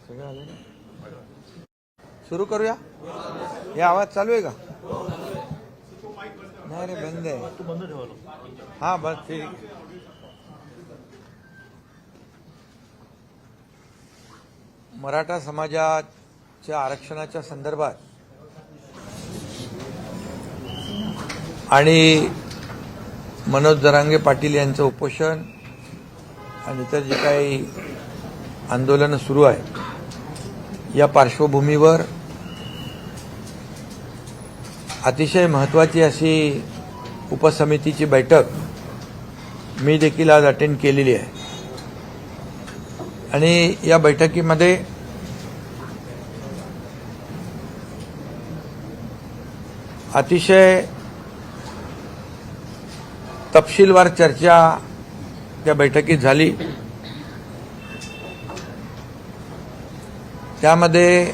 सगळं आलं ना? सुरू करूया. हे आवाज चालू आहे का? नाही रे, बंद आहे. तू बंद ठेवलं. हा बस ठीक. मराठा समाजाच्या आरक्षणाच्या संदर्भात आणि मनोज जरांगे पाटील यांचं उपोषण आणि इतर जे काही आंदोलनं सुरू आहे, या पार्श्वभूमीवर अतिशय महत्त्वाची अशी उपसमितीची बैठक मी देखील आज अटेंड केलेली आहे. आणि या बैठकीमध्ये अतिशय तपशीलवार चर्चा त्या बैठकीत झाली. त्यामध्ये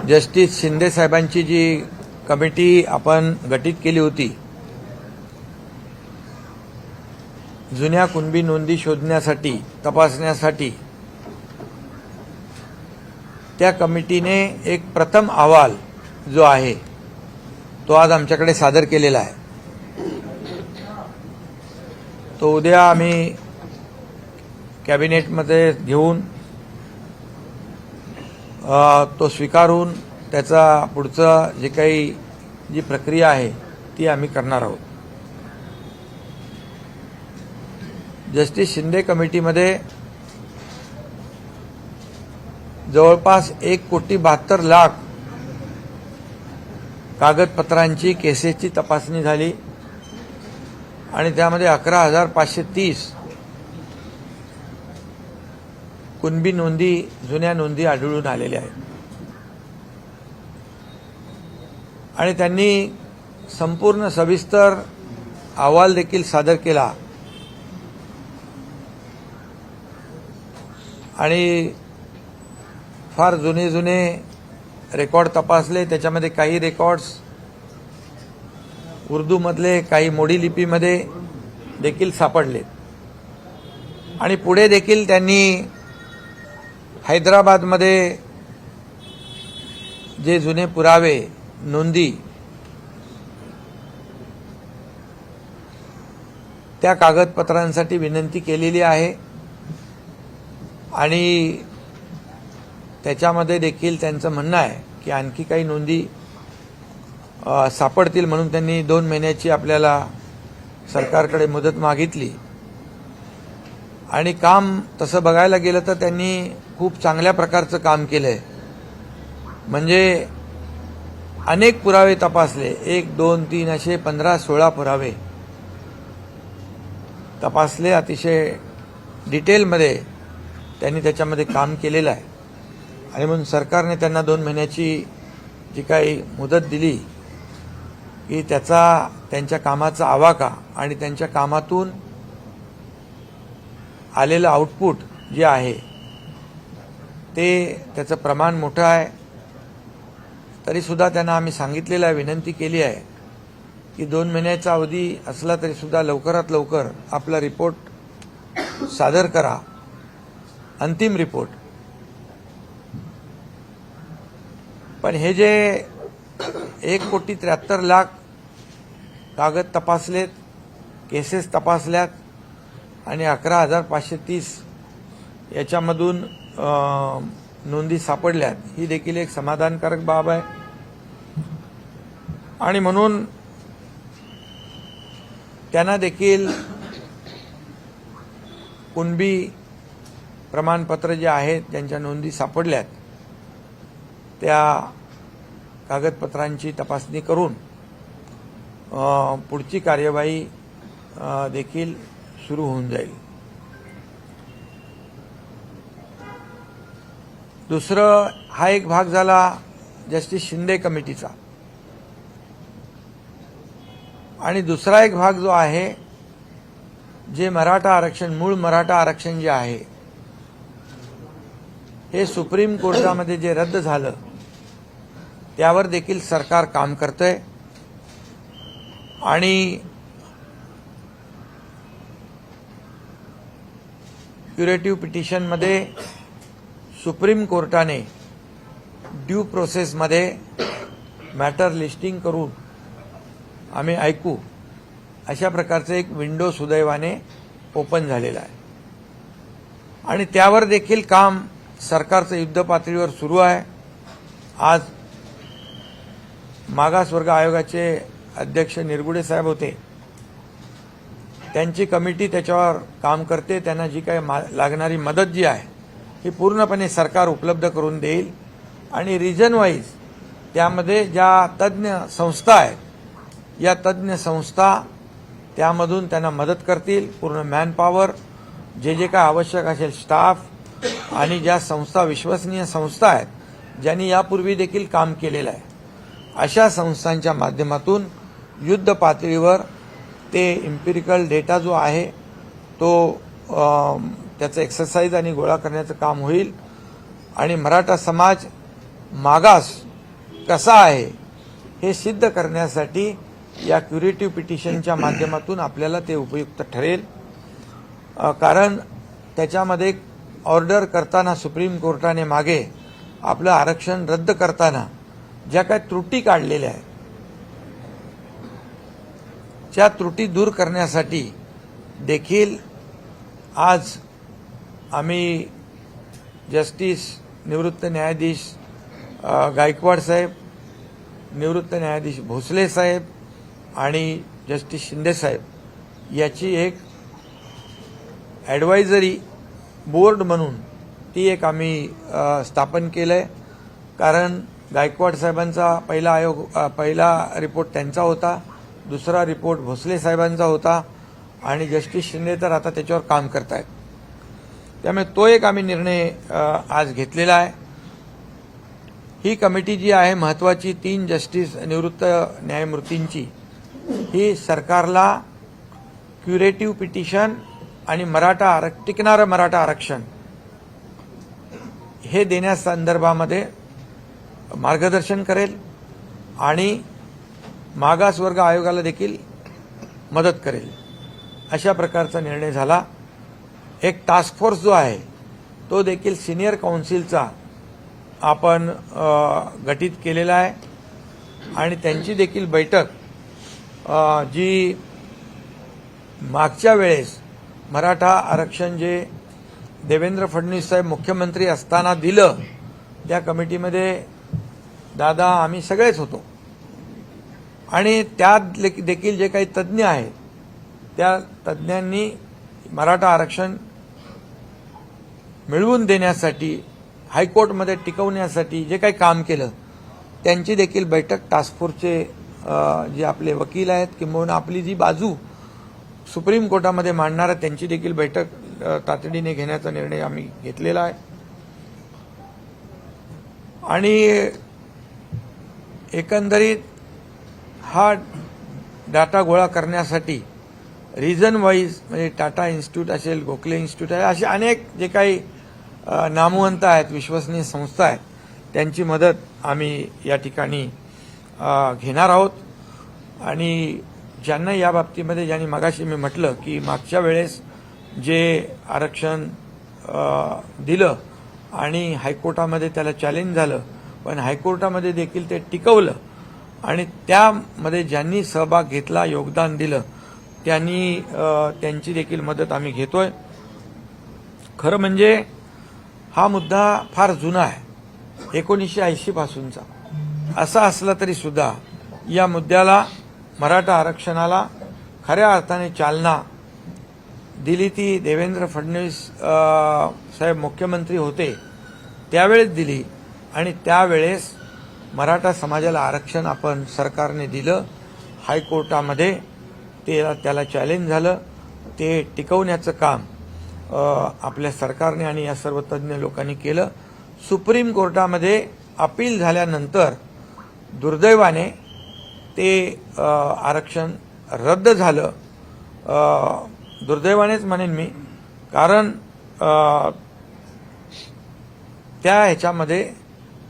जस्टिस शिंदे साहेबांची जी कमिटी आपण गठीत केली होती, जुन्या कुणबी नोंदी शोधण्यासाठी, तपासण्यासाठी, त्या कमिटीने एक प्रथम अहवाल जो आहे तो आज आमच्याकडे सादर केलेला आहे. तो उद्या आम्ही कॅबिनेटमध्ये घेऊन तो स्वीकारून त्याचा पुढचं जे काही जी प्रक्रिया आहे ती आम्ही करणार आहोत. जस्टिस शिंदे कमिटीमध्ये जवळपास 1,72,00,000 कागदपत्रांची केसेसची तपासणी झाली आणि त्यामध्ये 11,530 कुणबी नोंदी, जुन्या नोंदी आढळून आलेल्या आहेत. आणि त्यांनी संपूर्ण सविस्तर अहवाल देखील सादर केला आणि फार जुने रेकॉर्ड तपासले. त्याच्यामध्ये काही रेकॉर्ड्स उर्दूमधले, काही मोडी लिपीमध्ये देखील सापडले. आणि पुढे देखील त्यांनी हैदराबादमध्ये जे जुने पुरावे, नोंदी, त्या कागदपत्रांसाठी विनंती केलेली आहे. आणि त्याच्यामध्ये देखील त्यांचं म्हणणं आहे की आणखी काही नोंदी सापडतील म्हणून त्यांनी 2 महिन्याची आपल्याला सरकारकडे मुदत मागितली. आणि काम तसं बघायला गेलं तर त्यांनी खूप चांगल्या प्रकारचं काम केलं आहे. म्हणजे अनेक पुरावे तपासले, 1, 2, 3 असे 15-16 पुरावे तपासले. अतिशय डिटेलमध्ये त्यांनी त्याच्यामध्ये काम केलेलं आहे. आणि म्हणून सरकारने त्यांना 2 महिन्याची जी काही मुदत दिली की त्यांच्या कामाचा आवाका आणि त्यांच्या कामातून आलेलं आउटपुट जे आहे त्याचं प्रमाण मोठं आहे. तरीसुद्धा त्यांना आम्ही सांगितलेलं आहे, विनंती केली आहे की 2 महिन्याचा अवधी असला तरीसुद्धा लवकरात लवकर आपला रिपोर्ट सादर करा, अंतिम रिपोर्ट. पण हे जे 1,73,00,000 कागद तपासलेत, केसेस तपासल्यात आणि 11,530 याच्यामधून नोंदी सापडल्यात, ही देखील एक समाधानकारक बाब आहे. आणि म्हणून त्यांना देखील कुणबी प्रमाणपत्र जे आहेत, ज्यांच्या नोंदी सापडल्यात, त्या कागदपत्रांची तपासणी करून पुढची कार्यवाही देखील सुरू होऊन जाईल. दुसरं, हा एक भाग झाला जस्टिस शिंदे कमिटीचा. आणि दुसरा एक भाग जो आहे, जे मराठा आरक्षण, मूळ मराठा आरक्षण जे आहे, हे सुप्रीम कोर्टामध्ये जे रद्द झालं त्यावर देखील सरकार काम करतंय. आणि क्युरेटिव्ह पिटिशनमध्ये सुप्रीम कोर्टाने ड्यू प्रोसेसमध्ये मॅटर लिस्टिंग करून आम्ही ऐकू अशा प्रकारचं एक विंडो सुदैवाने ओपन झालेला आहे आणि त्यावर देखील काम सरकारचं युद्धपातळीवर सुरू आहे। आज मागासवर्ग आयोगाचे अध्यक्ष निरगुडे साहेब होते, त्यांची कमिटी त्याच्यावर काम करते। त्यांना जी काही लागणारी मदत जी आहे ही पूर्णपणे सरकार उपलब्ध करून देईल आणि रिजन वाईज त्यामध्ये ज्या तज्ञ संस्था आहेत या तज्ञ संस्था त्यामधून त्यांना मदत करतील। पूर्ण मॅनपॉवर जे जे काय आवश्यक असेल स्टाफ आणि ज्या संस्था विश्वसनीय संस्था आहेत ज्यांनी यापूर्वी देखील काम केलेलं आहे अशा संस्थांच्या माध्यमातून युद्ध पातळीवर ते इम्पिरिकल डेटा जो आहे तो त्याचं एक्सरसाइज आणि गोळा करण्याचं काम होईल आणि मराठा समाज मागास कसा आहे हे सिद्ध करण्यासाठी या क्युरेटिव्ह पिटिशनच्या माध्यमातून आपल्याला ते उपयुक्त ठरेल। कारण त्याच्यामध्ये ऑर्डर करताना सुप्रीम कोर्टाने मागे आपलं आरक्षण रद्द करताना ज्या काही त्रुटी काढलेल्या आहेत त्या त्रुटी दूर करण्यासाठी देखील आज आम्ही जस्टिस निवृत्त न्यायाधीश गायकवाड साहेब, निवृत्त न्यायाधीश भोसले साहेब आणि जस्टिस शिंदे साहेब याची एक ॲडवायझरी बोर्ड म्हणून ती एक आम्ही स्थापन केलंय। कारण गायकवाड साहेबांचा पहिला रिपोर्ट त्यांचा होता, दुसरा रिपोर्ट भोसले साहेबांचा होता आणि जस्टिस शिंदे तर आता त्याच्यावर काम करतायत। त्यामुळे तो एक आम्ही निर्णय आज घेतलेला आहे। ही कमिटी जी आहे महत्त्वाची 3 जस्टिस निवृत्त न्यायमूर्तींची ही सरकारला क्युरेटिव्ह पिटिशन आणि टिकणारं मराठा आरक्षण हे देण्यासंदर्भामध्ये मार्गदर्शन करेल आणि मागासवर्ग आयोगाला देखील मदत करेल अशा प्रकारचा निर्णय झाला। एक टास्क फोर्स जो आहे तो देखील सिनियर काउन्सिलचा आपण गठीत केलेला आहे आणि त्यांची देखील बैठक जी मागच्या वेळेस मराठा आरक्षण जे देवेंद्र फडणवीस साहेब मुख्यमंत्री असताना दिलं त्या कमिटीमध्ये दादा आम्ही सगळेच होतो आणि त्यात देखील जे काही तज्ज्ञ आहेत त्या तज्ज्ञांनी मराठा आरक्षण मिळवून देण्यासाठी हायकोर्टमध्ये टिकवण्यासाठी जे काही काम केलं त्यांची देखील बैठक टास्क फोर्सचे जे आपले वकील आहेत किंबहुना आपली जी बाजू सुप्रीम कोर्टामध्ये मांडणारा त्यांची देखील बैठक तातडीने घेण्याचा निर्णय आम्ही घेतलेला आहे। आणि एकंदरीत हा डाटा गोळा करण्यासाठी रिजन वाईज म्हणजे टाटा इन्स्टिट्यूट असेल, गोखले इन्स्टिट्यूट आहे, असे अनेक जे काही नामवंत आहेत, विश्वसनीय संस्था आहेत, त्यांची मदत आम्ही या ठिकाणी घेणार आहोत। आणि ज्यांना या बाबतीमध्ये ज्यांनी मगाशी मी म्हटलं की मागच्या वेळेस जे आरक्षण दिलं आणि हायकोर्टामध्ये त्याला चॅलेंज झालं पण हायकोर्टामध्ये देखील ते टिकवलं आणि त्यामध्ये ज्यांनी सहभाग घेतला, योगदान दिलं त्यांची देखील मदत आम्ही घेतोय। खरं म्हणजे हा मुद्दा फार जुना आहे, 1980 पासूनचा। असा असला तरी सुद्धा या मुद्द्याला मराठा आरक्षणाला खऱ्या अर्थाने चालना दिली ती देवेंद्र फडणवीस साहेब मुख्यमंत्री होते त्यावेळेस दिली आणि त्यावेळेस मराठा समाजाला आरक्षण आपण सरकारने दिलं। हायकोर्टामध्ये त्याला चॅलेंज झालं, ते टिकवण्याचं काम आपल्या सरकारने आणि या सर्व तज्ज्ञ लोकांनी केलं। सुप्रीम कोर्टामध्ये अपील झाल्यानंतर दुर्दैवाने ते आरक्षण रद्द झालं। दुर्दैवानेच म्हणेन मी, कारण ह्याच्यामध्ये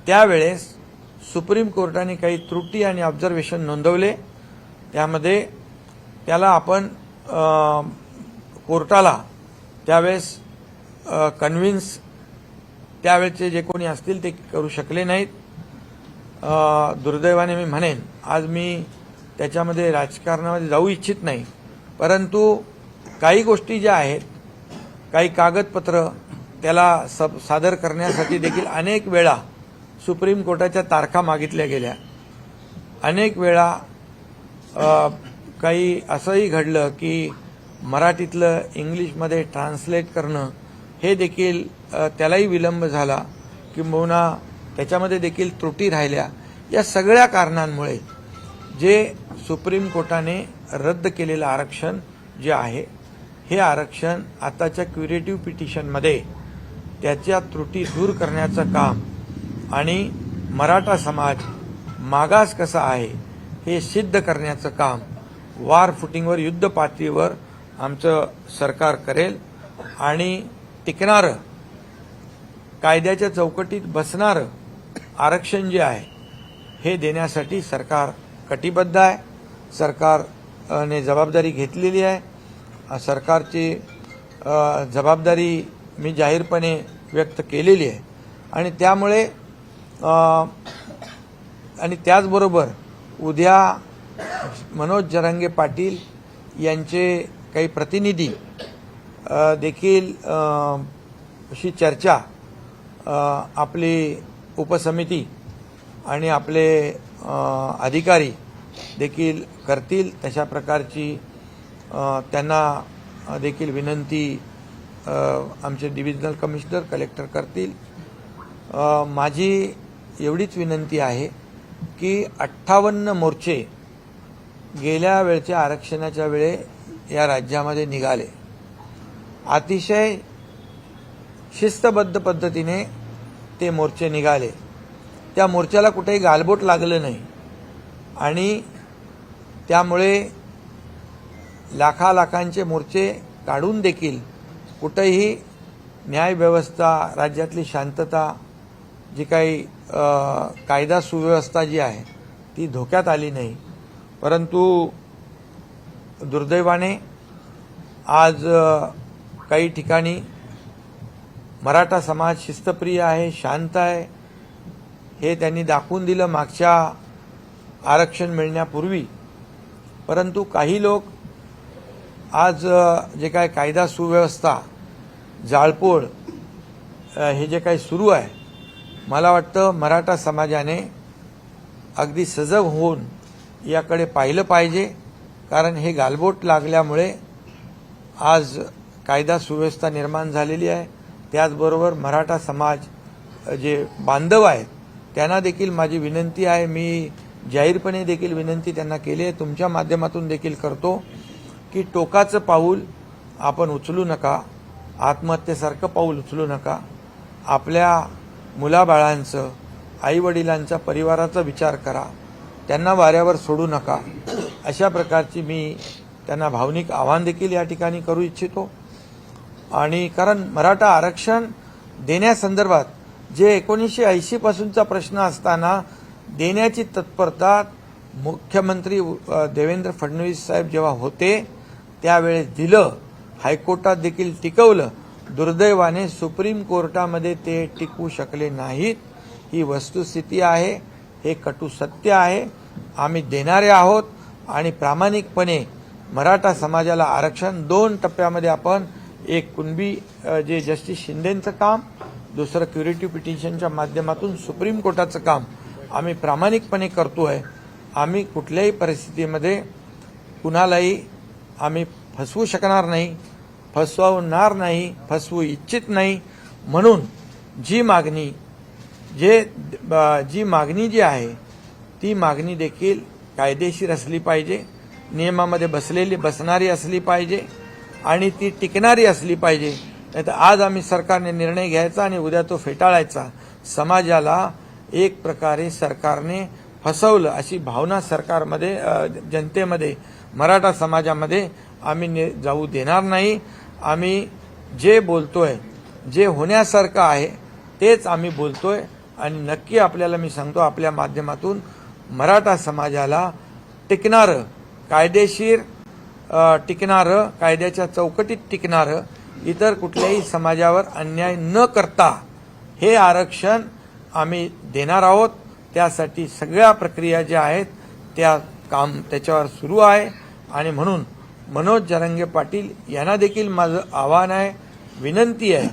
त्यावेळेस सुप्रीम कोर्टाने काही त्रुटी आणि ऑब्झर्वेशन नोंदवले। त्यामध्ये त्याला आपण कोर्टाला त्यावेळेस कन्व्हिन्स त्यावेळचे जे कोणी असतील ते करू शकले नाहीत. दुर्दैवाने मी म्हणेन, आज मी त्याच्यामध्ये राजकारणामध्ये जाऊ इच्छित नाही, परंतु काही गोष्टी ज्या आहेत, काही कागदपत्र त्याला सादर करण्यासाठी देखील अनेक वेळा सुप्रीम कोर्टाच्या तारखा मागितल्या गेल्या. अनेक वेळा काही असंही घडलं की मराठीतलं इंग्लिशमध्ये ट्रान्सलेट करणं हे देखील त्यालाही विलंब झाला, किंबहुना त्याच्यामध्ये देखील त्रुटी राहिल्या. या सगळ्या कारणांमुळे जे सुप्रीम कोर्टाने रद्द केलेलं आरक्षण जे आहे, हे आरक्षण आताच्या क्युरेटिव्ह पिटिशनमध्ये त्याच्या त्रुटी दूर करण्याचं काम आणि मराठा समाज मागास कसा आहे हे सिद्ध करण्याचं काम वार फुटिंगवर, युद्ध पातळीवर आमचं सरकार करेल. आणि टिकणारं, कायद्याच्या चौकटीत बसणारं आरक्षण जे आहे हे देण्यासाठी सरकार कटिबद्ध आहे. सरकारने जबाबदारी घेतलेली आहे. सरकारची जबाबदारी मी जाहीरपणे व्यक्त केलेली आहे. आणि त्यामुळे आणि त्याचबरोबर उद्या मनोज जरांगे पाटील यांचे काही प्रतिनिधी देखील अशी चर्चा आपली उपसमिती आणि आपले अधिकारी देखील करतील. तशा प्रकारची त्यांना देखील विनंती आमचे डिव्हिजनल कमिशनर, कलेक्टर करतील. माझी एवढीच विनंती आहे की 58 मोर्चे गेल्या वेळच्या आरक्षणाच्या वेळे या राज्यामध्ये निघाले. अतिशय शिस्तबद्ध पद्धतीने ते मोर्चे निघाले. त्या मोर्चाला कुठेही गालबोट लागलं नाही आणि त्यामुळे लाखांचे मोर्चे काढून देखील कुठेही न्यायव्यवस्था, राज्यातली शांतता, जी काही कायदा सुव्यवस्था जी आहे ती धोक्यात आली नाही. परंतु दुर्दैवाने आज काही ठिकाणी मराठा समाज शिस्तप्रिय आहे, शांत आहे, हे त्यांनी दाखवून दिलं मागच्या आरक्षण मिळण्यापूर्वी. परंतु काही लोक आज जे काय कायदा सुव्यवस्था, जाळपोळ हे जे काही सुरू आहे, मला वाटतं मराठा समाजाने अगदी सजग होऊन याकडे पाहिलं पाहिजे. कारण हे गालबोट लागल्यामुळे आज कायदा सुव्यवस्था निर्माण झालेली आहे. त्याचबरोबर मराठा समाज जे बांधव आहेत त्यांना देखील माझी विनंती आहे, मी जाहीरपणे देखील विनंती त्यांना केली आहे, तुमच्या माध्यमातून देखील करतो की टोकाचं पाऊल आपण उचलू नका, आत्महत्येसारखं पाऊल उचलू नका. आपल्या मुलाबाळांचं, आईवडिलांच्या परिवाराचा विचार करा, त्यांना वाऱ्यावर सोडू नका. अशा प्रकारची मी त्यांना भावनिक आवाहन देखील या ठिकाणी करू इच्छितो. आणि कारण मराठा आरक्षण देण्यासंदर्भात जे 1980 पासूनचा प्रश्न असताना देण्याची तत्परता मुख्यमंत्री देवेंद्र फडणवीस साहेब जेव्हा होते त्यावेळेस दिलं, हायकोर्टात देखील टिकवलं. दुर्दैवाने सुप्रीम कोर्टामध्ये ते टिकवू शकले नाहीत. ही वस्तुस्थिती आहे, हे कटू सत्य आहे. आम्ही देणारे आहोत आणि प्रामाणिकपणे मराठा समाजाला आरक्षण 2 टप्प्यामध्ये आपण, एक कुणबी जे जस्टिस शिंदेंचं काम, दुसरं क्युरेटिव्ह पिटिशनच्या माध्यमातून सुप्रीम कोर्टाचं काम आम्ही प्रामाणिकपणे करतोय. आम्ही कुठल्याही परिस्थितीमध्ये कुणालाही आम्ही फसवू शकणार नाही, फसवणार नाही, फसवू इच्छित नाही. म्हणून जी मागणी जी आहे ती मागणी देखील कायदेशीर असली पाहिजे, नियमामध्ये बसणारी असली पाहिजे आणि ती टिकणारी असली पाहिजे. नाहीतर आज आम्ही सरकारने निर्णय घ्यायचा आणि उद्या तो फेटाळायचा. समाजाला एक प्रकारे सरकारने फसवलं अशी भावना सरकारमध्ये, जनतेमध्ये, मराठा समाजामध्ये आम्ही जाऊ देणार नाही. आम्ही जे बोलतोय, जे होण्यासारखं आहे तेच आम्ही बोलतोय. आणि नक्की आपल्याला मी सांगतो, आपल्या माध्यमातून मराठा समाजाला टिकणारं, कायदेशीर टिकणारं, कायद्याच्या चौकटीत टिकणारं, इतर कुठल्याही समाजावर अन्याय न करता हे आरक्षण आम्ही देणार आहोत। त्यासाठी सगळ्या प्रक्रिया ज्या आहेत त्या त्याच्यावर सुरू आहे आणि म्हणून मनोज जरांगे पाटील यांना देखील माझं आव्हान आहे, विनंती आहे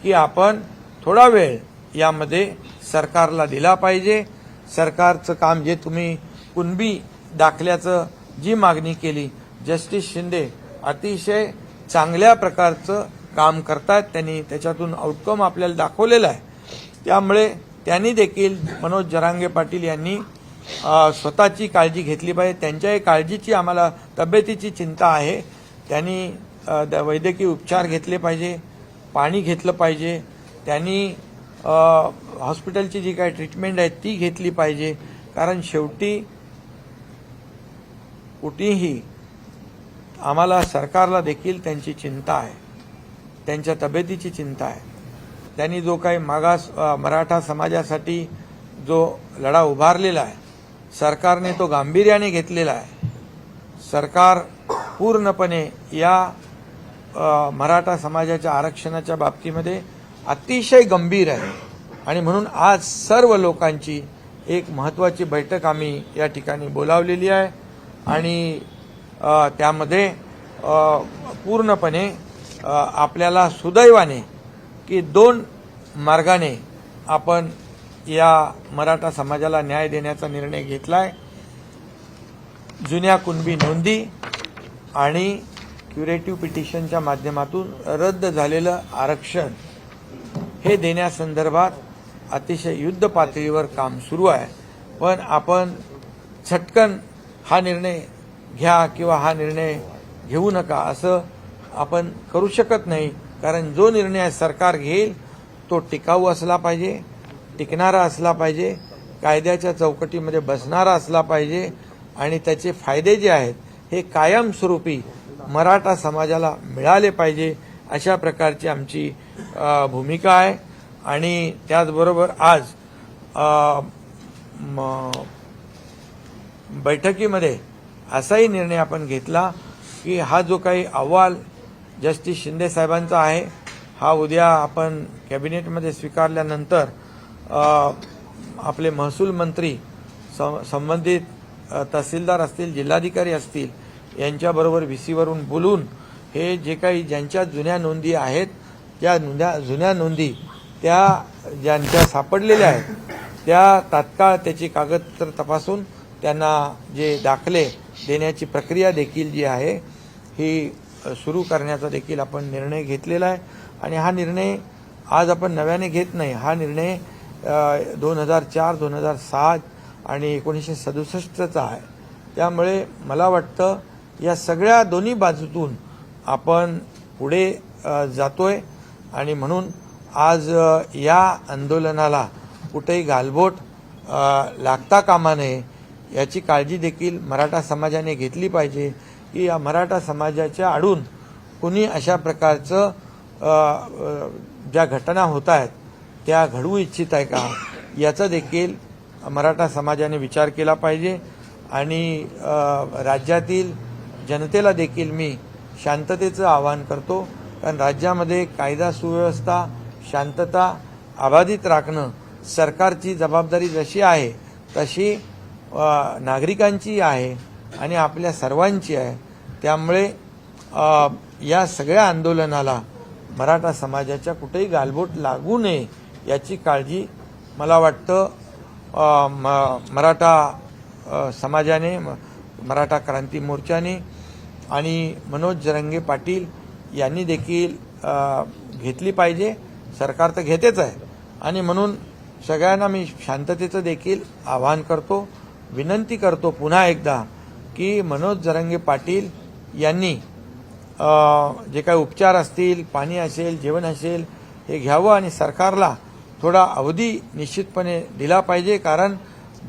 की आपण थोडा वेळ यामध्ये सरकारला दिला पाहिजे। सरकारचं काम जे तुम्ही कुणबी दाखल्याचं जी मागणी केली, जस्टिस शिंदे अतिशय चांगल्या प्रकारचं काम करतात, त्यांनी त्याच्यातून आउटकम आपल्याला दाखवलेला आहे। त्यामुळे त्यांनी देखील मनोज जरांगे पाटील यांनी स्वतःची काळजी घेतली पाहिजे। त्यांच्याही काळजीची आम्हाला तब्येतीची चिंता आहे। त्यांनी वैद्यकीय उपचार घेतले पाहिजे, पाणी घेतलं पाहिजे, त्यांनी हॉस्पिटलची जी काही ट्रीटमेंट आहे ती घेतली पाहिजे। कारण शेवटी कुठेही आम्हाला सरकारला देखील त्यांची चिंता आहे, त्यांच्या तब्येतीची चिंता आहे। त्यांनी जो काही मागास मराठा समाजासाठी जो लढा उभारलेला आहे, सरकारने तो गांभीर्याने घेतलेला आहे। सरकार पूर्णपणे या मराठा समाजाच्या आरक्षणाच्या बाबतीमध्ये अतिशय गंभीर आहे आणि म्हणून आज सर्व लोकांची एक महत्त्वाची बैठक आम्ही या ठिकाणी बोलावलेली आहे आणि त्यामध्ये पूर्णपणे आपल्याला सुदैवाने की 2 मार्गाने आपण या मराठा समाजाला न्याय देण्याचा निर्णय घेतलाय। जुन्या कुणबी नोंदी आणि क्युरेटिव्ह पिटिशनच्या माध्यमातून रद्द झालेलं आरक्षण हे देण्यासंदर्भात अतिशय युद्ध पातळीवर काम सुरू आहे। पण आपण झटकन हा निर्णय घ्या किंवा हा निर्णय घेऊ नका असं आपण करू शकत नाही, कारण जो निर्णय सरकार घेईल तो टिकाऊ असला पाहिजे, टिकणारा असला पाहिजे, कायद्याच्या चौकटीमध्ये बसणारा असला पाहिजे आणि त्याचे फायदे जे आहेत हे कायमस्वरूपी मराठा समाजाला मिळाले पाहिजे, अशा प्रकारची आमची भूमिका आहे। आणि त्याचबरोबर आज बैठकीमध्ये असाही निर्णय आपण घेतला की हा जो काही अहवाल जस्टिस शिंदे साहेबांचा आहे हा उद्या आपण कॅबिनेटमध्ये स्वीकारल्यानंतर आपले महसूल मंत्री, संबंधित तहसीलदार असतील, जिल्हाधिकारी असतील यांच्याबरोबर व्हीसीवरून बोलून हे जे काही ज्यांच्या जुन्या नोंदी आहेत त्या जुन्या नोंदी त्या ज्यांच्या सापडलेल्या आहेत त्या तात्काळ त्याची कागदपत्र तपासून त्यांना जे दाखले देण्याची प्रक्रिया देखील जी आहे ही सुरू करण्याचा देखील आपण निर्णय घेतलेला आहे। आणि हा निर्णय आज आपण नव्याने घेत नाही, हा निर्णय 2004, 2007 आणि 1967चा आहे। त्यामुळे मला वाटतं या सगळ्या दोन्ही बाजूतून आपण पुढे जातोय आणि म्हणून आज या आंदोलनाला कुठेही गालबोट लागता कामा नये याची काळजी देखील मराठा समाजाने घेतली पाहिजे की या मराठा समाजाच्या आडून कुणी अशा प्रकारचं ज्या घटना होत आहेत त्या घडवू इच्छित आहे का याचा देखील मराठा समाजाने विचार केला पाहिजे। आणि राज्यातील जनतेला देखील मी शांततेचं आवाहन करतो, कारण राज्यामध्ये कायदा सुव्यवस्था, शांतता अबाधित राखणं सरकारची जबाबदारी जशी आहे तशी नागरिकांची आहे आणि आपल्या सर्वांची आहे। त्यामुळे या सगळ्या आंदोलनाला मराठा समाजाच्या कुठेही गालबोट लागू नये याची काळजी मला वाटतं मराठा समाजाने, मराठा क्रांती मोर्चाने आणि मनोज जरांगे पाटील यांनी देखील घेतली पाहिजे। सरकार तर घेतेच आहे आणि म्हणून सगळ्यांना मी शांततेचं देखील आवाहन करतो, विनंती करतो पुन्हा एकदा की मनोज जरांगे पाटील यांनी जे काही उपचार असतील, पाणी असेल, जेवण असेल हे घ्यावं आणि सरकारला थोडा अवधी निश्चितपणे दिला पाहिजे, कारण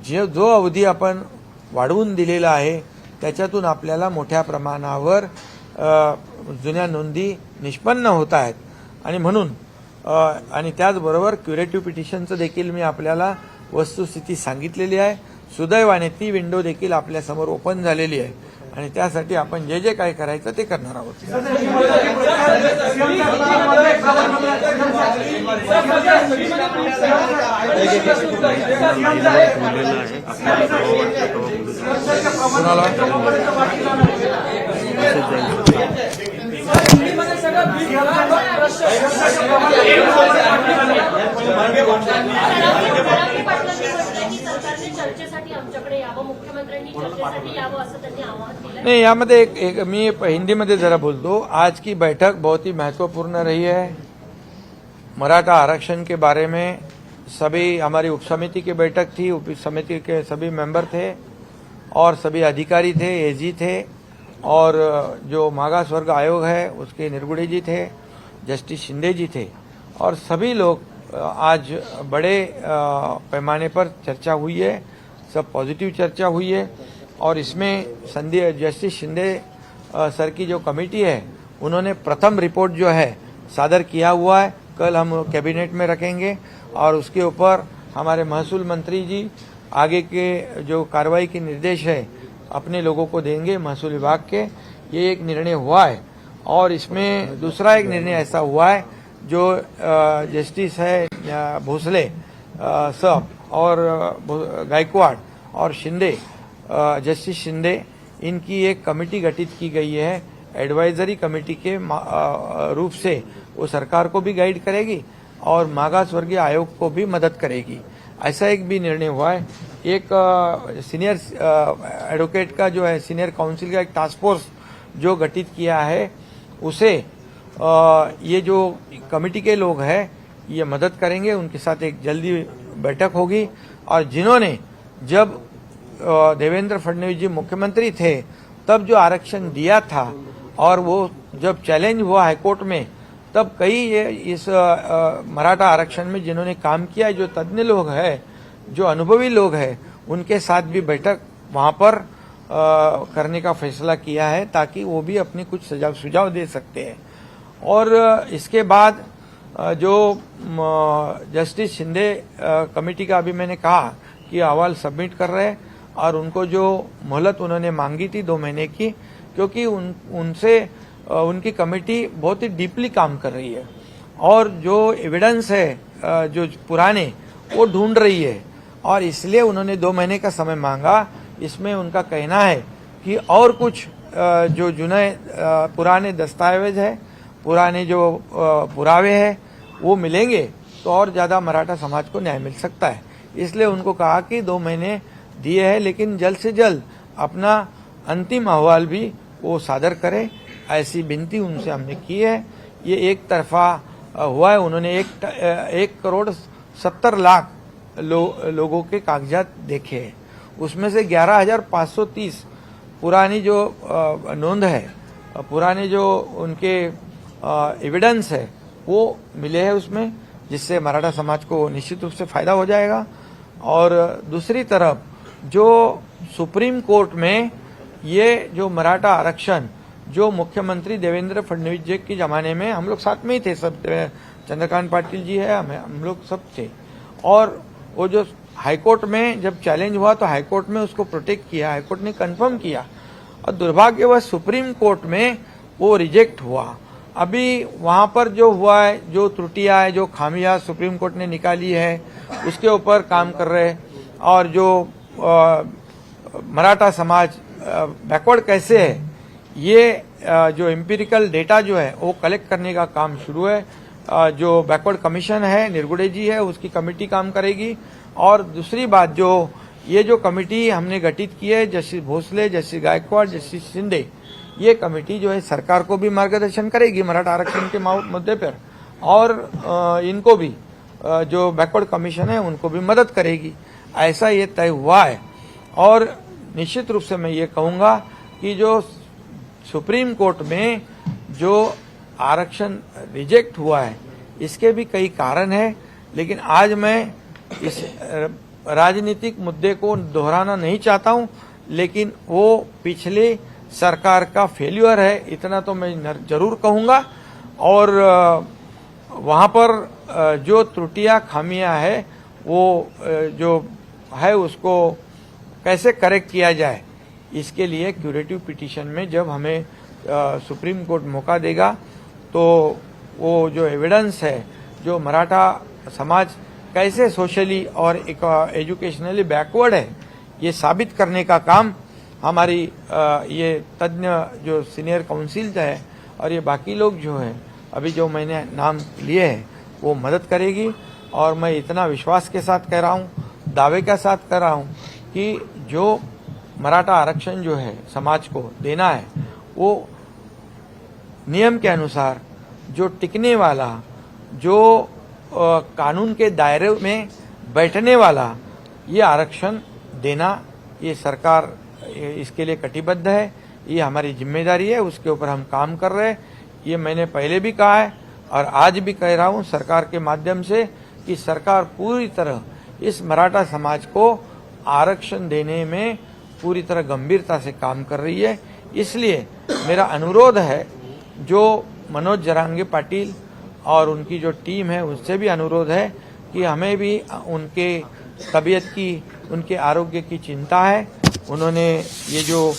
जो अवधी आपण वाढवून दिलेला आहे त्याच्यातून आपल्याला मोठ्या प्रमाणावर जुन्या नोंदी निष्पन्न होत आहेत आणि म्हणून आणि त्याचबरोबर क्युरेटिव्ह पिटिशनचं देखील मी आपल्याला वस्तुस्थिती सांगितलेली आहे। सुदैवाने ती विंडो देखील आपल्यासमोर ओपन झालेली आहे आणि त्यासाठी आपण जे जे काही करायचं ते करणार आहोत. चर्चेसाठी आमच्याकडे यावं, मुख्यमंत्र्यांनी चर्चेसाठी यावं असं त्यांनी आवाहन केलं. नहीं, यामध्ये एक मी हिंदी में जरा बोल दो. आज की बैठक बहुत ही महत्वपूर्ण रही है. मराठा आरक्षण के बारे में सभी हमारी उप समिति की बैठक थी. उप समिति के सभी मेंबर थे और सभी अधिकारी थे, एजी थे और जो मागास वर्ग आयोग है उसके निर्गुड़े जी थे, जस्टिस शिंदे जी थे और सभी लोग आज बड़े पैमाने पर चर्चा हुई है. सब पॉजिटिव चर्चा हुई है और इसमें जस्टिस शिंदे सर की जो कमेटी है उन्होंने प्रथम रिपोर्ट जो है सादर किया हुआ है. कल हम कैबिनेट में रखेंगे और उसके ऊपर हमारे महसूल मंत्री जी आगे के जो कार्रवाई के निर्देश है अपने लोगों को देंगे महसूल विभाग के. ये एक निर्णय हुआ है और इसमें दूसरा एक निर्णय ऐसा हुआ है जो जस्टिस है भोसले साहब और गायकवाड़ और शिंदे, जस्टिस शिंदे, इनकी एक कमेटी गठित की गई है. एडवाइजरी कमेटी के रूप से वो सरकार को भी गाइड करेगी और मागास वर्गीय आयोग को भी मदद करेगी. ऐसा एक भी निर्णय हुआ है. एक सीनियर एडवोकेट का जो है सीनियर काउंसिल का एक टास्क फोर्स जो गठित किया है उसे ये जो कमेटी के लोग हैं ये मदद करेंगे. उनके साथ एक जल्दी बैठक होगी और जिन्होंने जब देवेंद्र फडणवीस जी मुख्यमंत्री थे तब जो आरक्षण दिया था और वो जब चैलेंज हुआ हाईकोर्ट में तब कई इस मराठा आरक्षण में जिन्होंने काम किया, जो तज्ञ लोग हैं, जो अनुभवी लोग हैं, उनके साथ भी बैठक वहां पर करने का फैसला किया है ताकि वो भी अपनी कुछ सुझाव दे सकते हैं. और इसके बाद जो जस्टिस शिंदे कमेटी का अभी मैंने कहा कि अहवाल सबमिट कर रहे हैं और उनको जो मोहलत उन्होंने मांगी थी 2 महीने की, क्योंकि उनसे उनकी कमेटी बहुत ही डीपली काम कर रही है और जो एविडेंस है जो पुराने वो ढूंढ रही है और इसलिए उन्होंने 2 महीने का समय मांगा. इसमें उनका कहना है कि और कुछ जो पुराने दस्तावेज है, पुराने जो पुरावे हैं वो मिलेंगे तो और ज्यादा मराठा समाज को न्याय मिल सकता है. इसलिए उनको कहा कि 2 महीने दिए हैं लेकिन जल्द से जल्द अपना अंतिम अहवाल भी वो सादर करें, ऐसी विनती उनसे हमने की है. ये एक तरफा हुआ है. उन्होंने 1,70,00,000 लोगों के कागजात देखे हैं. उसमें से 11,530 पुरानी जो नोंद है, पुराने जो उनके एविडेंस है वो मिले हैं उसमें, जिससे मराठा समाज को निश्चित रूप से फायदा हो जाएगा. और दूसरी तरफ जो सुप्रीम कोर्ट में ये जो मराठा आरक्षण जो मुख्यमंत्री देवेंद्र फडणवीस जी के जमाने में हम लोग साथ में ही थे, सब चंद्रकांत पाटिल जी है, हम लोग सब थे, और वो जो हाईकोर्ट में जब चैलेंज हुआ तो हाईकोर्ट में उसको प्रोटेक्ट किया, हाईकोर्ट ने कंफर्म किया और दुर्भाग्यवश सुप्रीम कोर्ट में वो रिजेक्ट हुआ. अभी वहां पर जो हुआ है, जो त्रुटियां है, जो खामियां सुप्रीम कोर्ट ने निकाली है उसके ऊपर काम कर रहे हैं. और जो मराठा समाज बैकवर्ड कैसे है ये जो एम्पिरिकल डेटा जो है वो कलेक्ट करने का काम शुरू है. जो बैकवर्ड कमीशन है, निर्गुड़े जी है, उसकी कमेटी काम करेगी. और दूसरी बात, जो ये जो कमेटी हमने गठित की है, justice Bhosle, justice Gaikwad, justice Shinde, ये कमेटी जो है सरकार को भी मार्गदर्शन करेगी मराठा आरक्षण के मुद्दे पर और इनको भी जो बैकवर्ड कमीशन है उनको भी मदद करेगी. ऐसा ये तय हुआ है. और निश्चित रूप से मैं ये कहूंगा कि जो सुप्रीम कोर्ट में जो आरक्षण रिजेक्ट हुआ है इसके भी कई कारण हैं, लेकिन आज मैं इस राजनीतिक मुद्दे को दोहराना नहीं चाहता हूं, लेकिन वो पिछले सरकार का फेल्यूर है इतना तो मैं जरूर कहूंगा. और वहां पर जो त्रुटियां खामियां है वो जो है उसको कैसे करेक्ट किया जाए इसके लिए क्यूरेटिव पिटीशन में जब हमें सुप्रीम कोर्ट मौका देगा तो वो जो एविडेंस है, जो मराठा समाज कैसे सोशली और एजुकेशनली बैकवर्ड है, ये साबित करने का काम हमारी ये तज्ञ जो सीनियर काउंसिल है और ये बाकी लोग जो हैं अभी जो मैंने नाम लिए हैं वो मदद करेगी। और मैं इतना विश्वास के साथ कह रहा हूँ, दावे के साथ कह रहा हूँ कि जो मराठा आरक्षण जो है समाज को देना है वो नियम के अनुसार, जो टिकने वाला, जो कानून के दायरे में बैठने वाला ये आरक्षण देना, ये सरकार इसके लिए कटिबद्ध है, ये हमारी जिम्मेदारी है, उसके ऊपर हम काम कर रहे हैं। ये मैंने पहले भी कहा है और आज भी कह रहा हूँ सरकार के माध्यम से कि सरकार पूरी तरह इस मराठा समाज को आरक्षण देने में पूरी तरह गंभीरता से काम कर रही है। इसलिए मेरा अनुरोध है, जो मनोज जरांगे पाटिल और उनकी जो टीम है उससे भी अनुरोध है कि हमें भी उनके तबीयत की, उनके आरोग्य की चिंता है। उन्होंने ये जो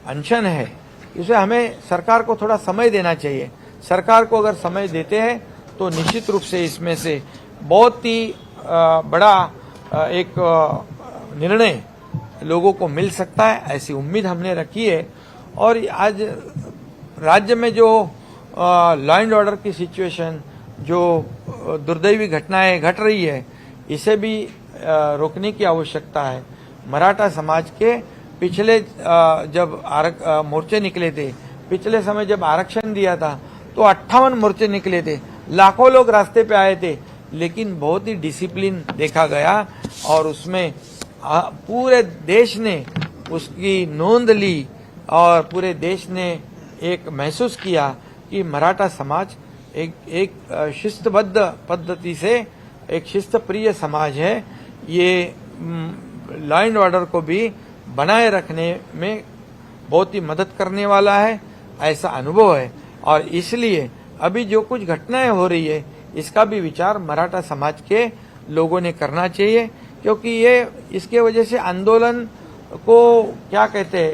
अनशन है इसे हमें सरकार को थोड़ा समय देना चाहिए। सरकार को अगर समय देते हैं तो निश्चित रूप से इसमें से बहुत ही बड़ा एक निर्णय लोगों को मिल सकता है, ऐसी उम्मीद हमने रखी है। और आज राज्य में जो लॉ एंड ऑर्डर की सिचुएशन, जो दुर्दैवी घटनाएं घट रही है, इसे भी रोकने की आवश्यकता है। मराठा समाज के पिछले जब मोर्चे निकले थे, पिछले समय जब आरक्षण दिया था तो 58 मोर्चे निकले थे, लाखों लोग रास्ते पे आए थे, लेकिन बहुत ही डिसिप्लिन देखा गया और उसमें पूरे देश ने उसकी नोंद ली और पूरे देश ने एक महसूस किया कि मराठा समाज एक शिस्तबद्ध पद्धति से एक शिस्तप्रिय समाज है। ये लॉ एंड ऑर्डर को भी बनाए रखने में बहुत ही मदद करने वाला है, ऐसा अनुभव है। और इसलिए अभी जो कुछ घटनाएं हो रही है इसका भी विचार मराठा समाज के लोगों ने करना चाहिए, क्योंकि ये इसके वजह से आंदोलन को क्या कहते हैं,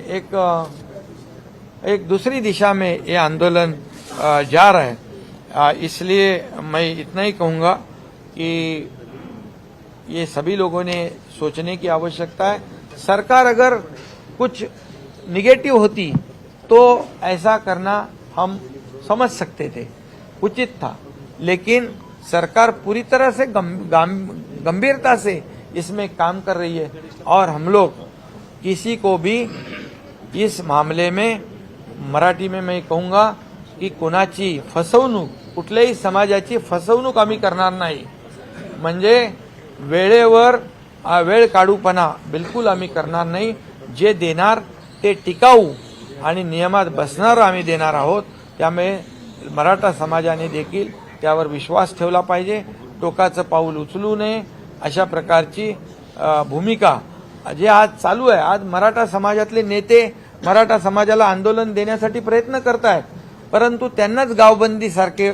एक दूसरी दिशा में ये आंदोलन जा रहा है। इसलिए मैं इतना ही कहूँगा कि ये सभी लोगों ने सोचने की आवश्यकता है। सरकार अगर कुछ निगेटिव होती तो ऐसा करना हम समझ सकते थे, उचित था, लेकिन सरकार पूरी तरह से गंभीरता से इसमें काम कर रही है और हम लोग किसी को भी इस मामले में, मराठी में मैं कहूँगा की कोणाची फसवणूक, कुठल्याही समाजाची फसवणूक आम्ही करणार नाही। म्हणजे वेळेवर वेळ काढूपणा बिलकुल आम्ही करणार नाही। जे देणार ते टिकाऊ आणि नियमात बसणार आम्ही देणार आहोत। त्यामुळे मराठा समाजाने देखील त्यावर विश्वास ठेवला पाहिजे, टोकाचं पाऊल उचलू नये, अशा प्रकारची भूमिका जे आज चालू आहे। आज मराठा समाजातले नेते मराठा समाजाला आंदोलन देण्यासाठी प्रयत्न करतायत, परंतु त्यांनाच गावबंदी सारखे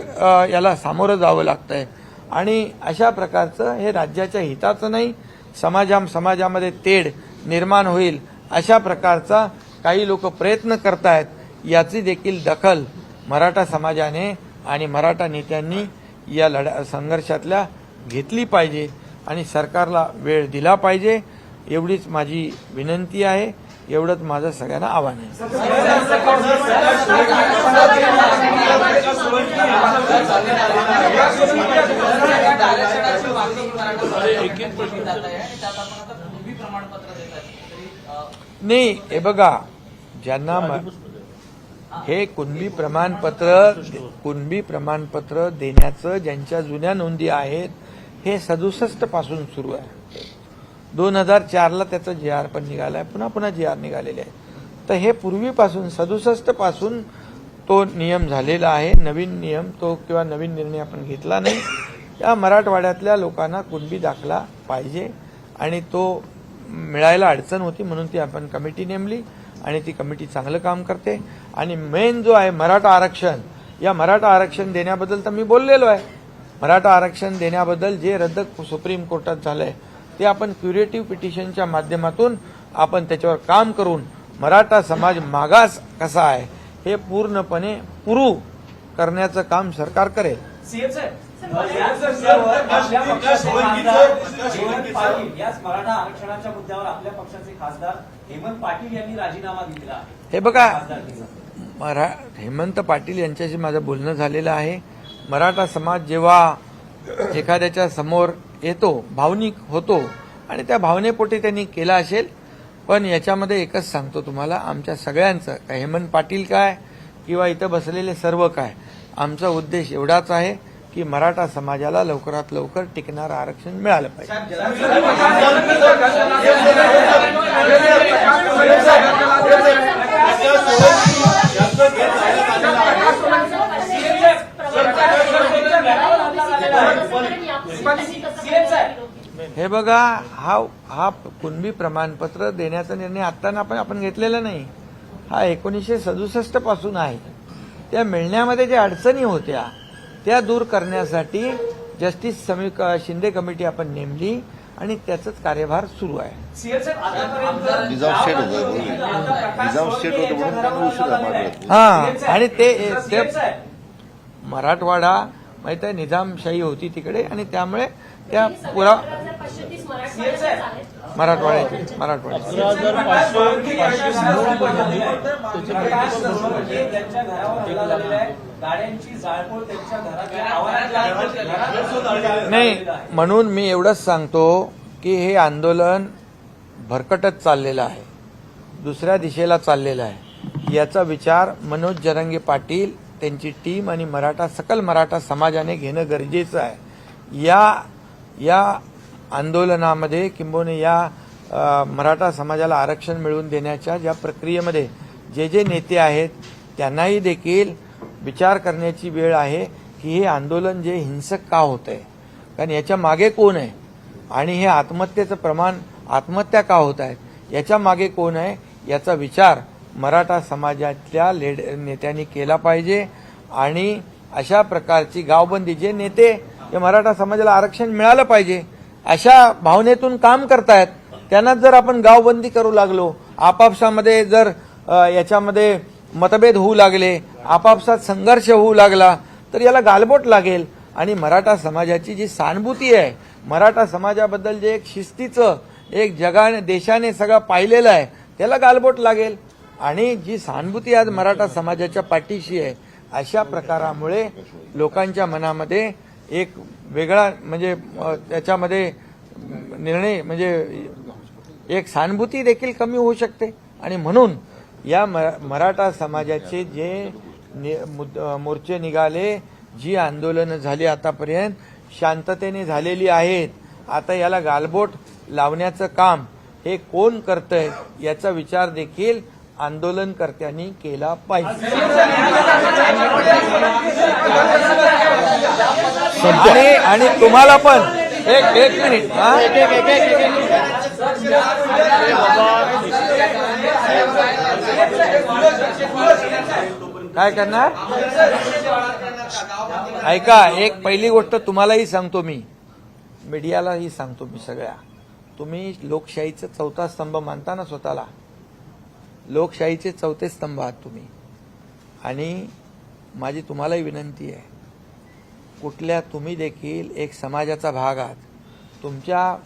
याला सामोरं जावं लागतंय आणि अशा प्रकारचं हे राज्याच्या हिताचं नाही। समाजामध्ये तेढ निर्माण होईल अशा प्रकारचा काही लोक प्रयत्न करतायत, याची देखील दखल मराठा समाजाने आणि मराठा नेत्यांनी या संघर्षातल्या घेतली पाहिजे आणि सरकारला वेळ दिला पाहिजे, एवढीच माझी विनंती आहे, एवढंच माझं सगळ्यांना आव्हान आहे। नाही, हे बघा, ज्यांना हे कुणबी प्रमाणपत्र देण्याचं ज्यांच्या जुन्या नोंदी आहेत हे 67 पासून सुरू आहे। 2004ला त्याचा GR पण निघालाय, पुन्हा GR निघालेले आहे। तर हे पूर्वीपासून 67 पासून तो नियम झालेला आहे। नवीन नियम तो किंवा नवीन निर्णय आपण घेतला नाही। या मराठवाड्यातल्या लोकांना कुणबी दाखला पाहिजे आणि तो मिळायला अडचण होती, म्हणून ती आपण कमिटी नेमली आणि ती कमिटी चांगलं काम करते। आणि मेन जो आहे मराठा आरक्षण, या मराठा आरक्षण देण्याबद्दल तर मी बोललेलो आहे। मराठा आरक्षण देण्याबद्दल जे रद्द सुप्रीम कोर्टात झालंय ते आपण क्युरेटिव्ह पिटिशनच्या माध्यमातून आपण त्याच्यावर काम करून मराठा समाज मागास कसा आहे हे पूर्णपणे पुरू करण्याचं काम सरकार करेल. सीएम साहेब, याच मुद्द्यावर आपल्या पक्षाचे खासदार हेमंत पाटील, याच मराठा आरक्षणाच्या मुद्द्यावर आपल्या पक्षाचे खासदार हेमंत पाटील यांनी राजीनामा दिलेला आहे. हे बघा, खासदारकीचा. हेमंत पाटील यांच्याशी माझं बोलणं झालेलं आहे. मराठा समाज जेव्हा एखाद्याच्या समोर येतो, भावनिक होतो आणि त्या भावनेपोटी त्यांनी केला असेल. पण याच्यामध्ये एकच सांगतो तुम्हाला, आमच्या सगळ्यांचं, हेमंत पाटील काय किंवा इथं बसलेले सर्व काय, आमचा उद्देश एवढाच आहे की मराठा समाजाला लवकरात लवकर टिकणारं आरक्षण मिळालं पाहिजे. हे बघा, हा कुणबी प्रमाणपत्र देण्याचा निर्णय आत्ताना आपण घेतलेला नाही. हा 1967 पासून आहे. त्या मिळण्यामध्ये ज्या अडचणी होत्या त्या दूर करण्यासाठी जस्टिस शिंदे कमिटी आपण नेमली आणि त्याचाच कार्यभार सुरू आहे. निजाम स्टेट होतं म्हणून त्यांना उशिरा मारलं. हा, आणि ते मराठवाडा माहित आहे, निजामशाही होती तिकडे आणि त्यामुळे त्या पुरा मराठवाड्याचे नाही. म्हणून मी एवढंच सांगतो की हे आंदोलन भरकटत चाललेलं आहे, दुसऱ्या दिशेला चाललेलं आहे. याचा विचार मनोज जरांगे पाटील, त्यांची टीम आणि सकल मराठा समाजाने घेणं गरजेचं आहे. या आंदोलनामध्ये किंबहुना या मराठा समाजाला आरक्षण मिळवून देण्याच्या ज्या प्रक्रियेमध्ये जे नेते आहेत त्यांनाही देखील विचार करण्याची वेळ आहे की हे आंदोलन जे हिंसक का होत आहे, कारण याच्या मागे कोण आहे आणि हे आत्महत्येचं प्रमाण, आत्महत्या का होत आहेत याच्या मागे कोण आहे याचा विचार मराठा समाजातल्या नेत्यांनी केला पाहिजे. आणि अशा प्रकारची गावबंदी, जे नेते या मराठा समाजाला आरक्षण मिळालं पाहिजे अशा भावनेतून काम करतायत, त्यांनाच जर आपण गावबंदी करू लागलो, आपापसामध्ये जर याच्यामध्ये मतभेद होऊ लागले, आपापसात संघर्ष होऊ लागला तर याला गालबोट लागेल. आणि मराठा समाजाची जी सहानुभूती आहे, मराठा समाजाबद्दल जे एक शिस्तीचं, एक जगाने देशाने सगळं पाहिलेलं आहे, त्याला गालबोट लागेल. आणि जी सहानुभूती आज मराठा समाजाच्या पाठीशी आहे, अशा प्रकारामुळे लोकांच्या मनामध्ये एक वेगळा म्हणजे त्याच्यामध्ये निर्णय म्हणजे एक सहानुभूती देखील कमी होऊ शकते. आणि म्हणून या मराठा समाजाचे जे मोर्चे निघाले, जी आंदोलनं झाली आतापर्यंत शांततेने झालेली आहेत, आता याला गालबोट लावण्याचं काम हे कोण करतंय याचा विचार देखील आंदोलनकर्त्यांनी केला पाहिजे. आणि तुम्हाला पण एक मिनिट काय करणार ऐका, एक पहिली गोष्ट तुम्हालाही सांगतो, मी मीडियालाही सांगतो, मी सगळ्या, तुम्ही लोकशाहीचा चौथा स्तंभ मानता ना स्वतःला, लोकशाहीचे चौथे स्तंभ आहात तुम्ही. आणि माझी तुम्हालाही विनंती आहे, तुम्ही देखील एक समाजाचा भाग आहात, तुमच्या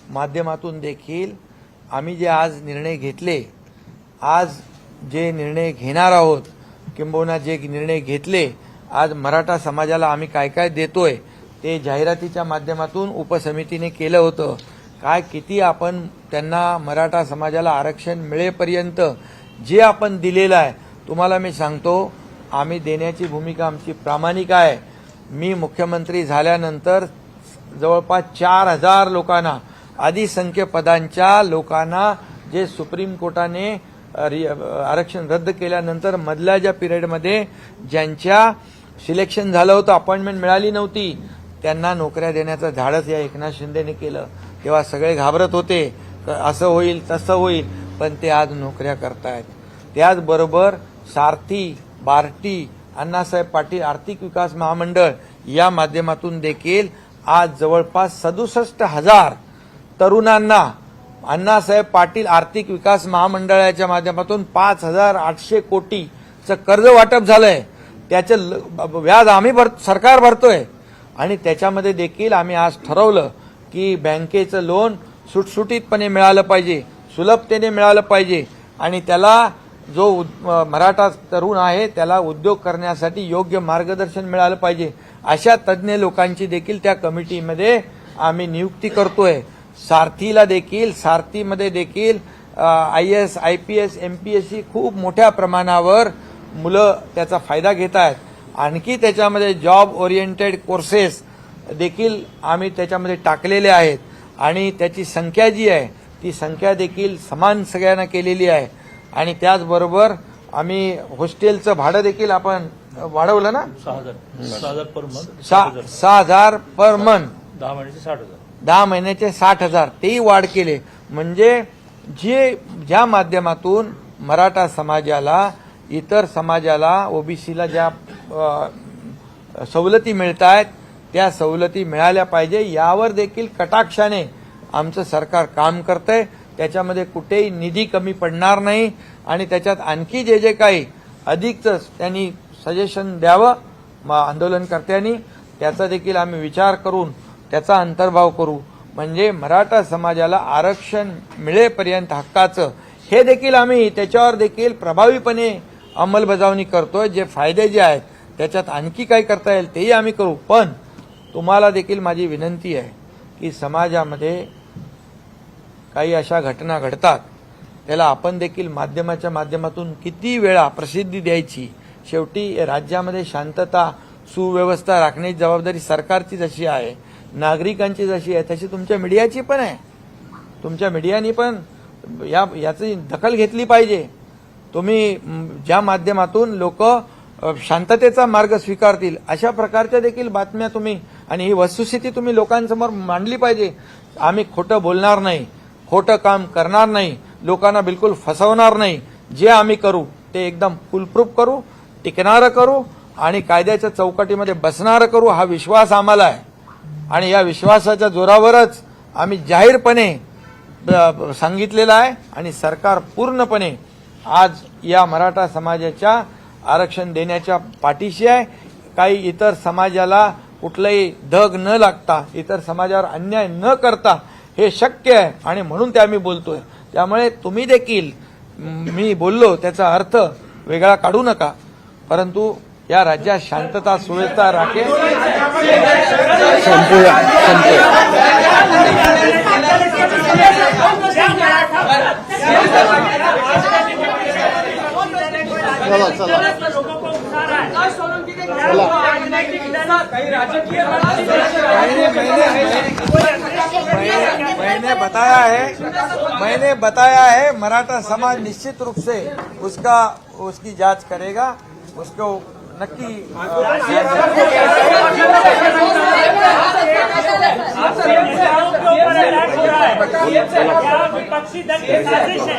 माध्यमातून देखील आम्ही जे आज निर्णय घेतले, आज जे निर्णय घेणार आहोत, किंबहुना जे निर्णय घेतले, आज मराठा समाजाला आम्ही काय काय देतोय ते जाहिरातीच्या माध्यमातून उपसमितीने केलं होतं. काय किती आपण त्यांना मराठा समाजाला आरक्षण मिळेपर्यंत जे आपण दिलेलं आहे, तुम्हाला मी सांगतो, आम्ही देण्याची भूमिका आमची प्रामाणिक आहे. मी मुख्यमंत्री झाल्यानंतर जवळपास 4000 लोकांना, अधिसंख्य पदांच्या लोकांना, जे सुप्रीम कोर्टाने आरक्षण रद्द केल्यानंतर मधल्या ज्या पिरियडमध्ये ज्यांच्या सिलेक्शन झालं होतं, अपॉइंटमेंट मिळाली नव्हती, त्यांना नोकऱ्या देण्याचं धाडस या एकनाथ शिंदेने केलं. तेव्हा सगळे घाबरत होते, असं होईल तसं होईल, पण ते आज नोकऱ्या करतायत. त्याचबरोबर सारथी, बार्टी, अण्णासाहेब पाटील आर्थिक विकास महामंडळ या माध्यमातून देखील आज जवळपास 67,000 तरुणांना अण्णासाहेब पाटील आर्थिक विकास महामंडळाच्या माध्यमातून 5,800 कोटीचं कर्ज वाटप झालंय. त्याचं व्याज आम्ही सरकार भरतोय आणि त्याच्यामध्ये देखील आम्ही आज ठरवलं की बँकेचं लोन सुटसुटीतपणे मिळालं पाहिजे, सुलभतेने मिळालं पाहिजे आणि त्याला जो मराठा तरुण आहे त्याला उद्योग करण्यासाठी योग्य मार्गदर्शन मिळालं पाहिजे. अशा तज्ज्ञ लोकांची देखील त्या कमिटीमध्ये आम्ही नियुक्ती करतोय. सारथीमध्ये देखील IAS, IPS, MPSC खूप मोठ्या प्रमाणावर मुलं त्याचा फायदा घेत आहेत. आणखी त्याच्यामध्ये जॉब ओरिएंटेड कोर्सेस देखील आम्ही त्याच्यामध्ये टाकलेले आहेत आणि त्याची संख्या जी आहे ती संख्या देखील समान सगळ्यांना केलेली आहे. आणि त्याचबरोबर आम्ही हॉस्टेलचं भाडं देखील आपण वाढवलं ना, 6,000 पर मंथ, 6,000 पर मंथ, 10 महिन्याचे 60,000. 10 महिन्याचे 60,000 तेही वाढ केले. म्हणजे ज्या माध्यमातून मराठा समाजाला, इतर समाजाला, ओबीसीला ज्या सवलती मिळत आहेत त्या सवलती मिळाल्या पाहिजे यावर देखील कटाक्षाने आमचं सरकार काम करतंय. त्याच्यामध्ये कुठेही निधी कमी पडणार नाही आणि त्याच्यात आणखी जे काही अधिकचं त्यांनी सजेशन द्यावं आंदोलनकर्त्यांनी, त्याचा देखील आम्ही विचार करून त्याचा अंतर्भाव करू. म्हणजे मराठा समाजाला आरक्षण मिळेपर्यंत हक्काचं हे देखील आम्ही त्याच्यावर देखील प्रभावीपणे अंमलबजावणी करतोय. जे फायदे जे आहेत त्याच्यात आणखी काय करता येईल तेही आम्ही करू. पण तुम्हाला देखील माझी विनंती आहे की समाजामध्ये काही अशा घटना घडतात त्याला आपण देखील माध्यमाच्या माध्यमातून किती वेळा प्रसिद्धी द्यायची. शेवटी राज्यामध्ये शांतता सुव्यवस्था राखण्याची जबाबदारी सरकारची जशी आहे, नागरिकांची जशी आहे, तशी तुमच्या मीडियाची पण आहे. तुमच्या मीडियानी पण याची दखल घेतली पाहिजे. तुम्ही ज्या माध्यमातून लोक शांततेचा मार्ग स्वीकारतील अशा प्रकारच्या देखील बातम्या तुम्ही आणि ही वस्तुस्थिती तुम्ही लोकांसमोर मांडली पाहिजे. आम्ही खोटं बोलणार नाही, खोटं काम करणार नाही, लोकांना बिलकुल फसवणार नाही. जे आम्ही करू ते एकदम फुलप्रूफ करू, टिकणारं करू आणि कायद्याच्या चौकटीमध्ये बसणारं करू हा विश्वास आम्हाला आहे. आणि या विश्वासाच्या जोरावरच आम्ही जाहीरपणे सांगितलेलं आहे आणि सरकार पूर्णपणे आज या मराठा समाजाच्या आरक्षण देण्याच्या पाठीशी आहे. काही इतर समाजाला कुठलंही धग न लागता, इतर समाजावर अन्याय न करता हे शक्य आहे आणि म्हणून ते आम्ही बोलतोय. त्यामुळे तुम्ही देखील मी बोललो त्याचा अर्थ वेगळा काढू नका, परंतु या राज्यात शांतता सुव्यवस्था राखेल. मैंने बताया है मराठा समाज निश्चित रूप से उसकी जांच करेगा. उसको नक्की विपक्षी दल की साजिश है.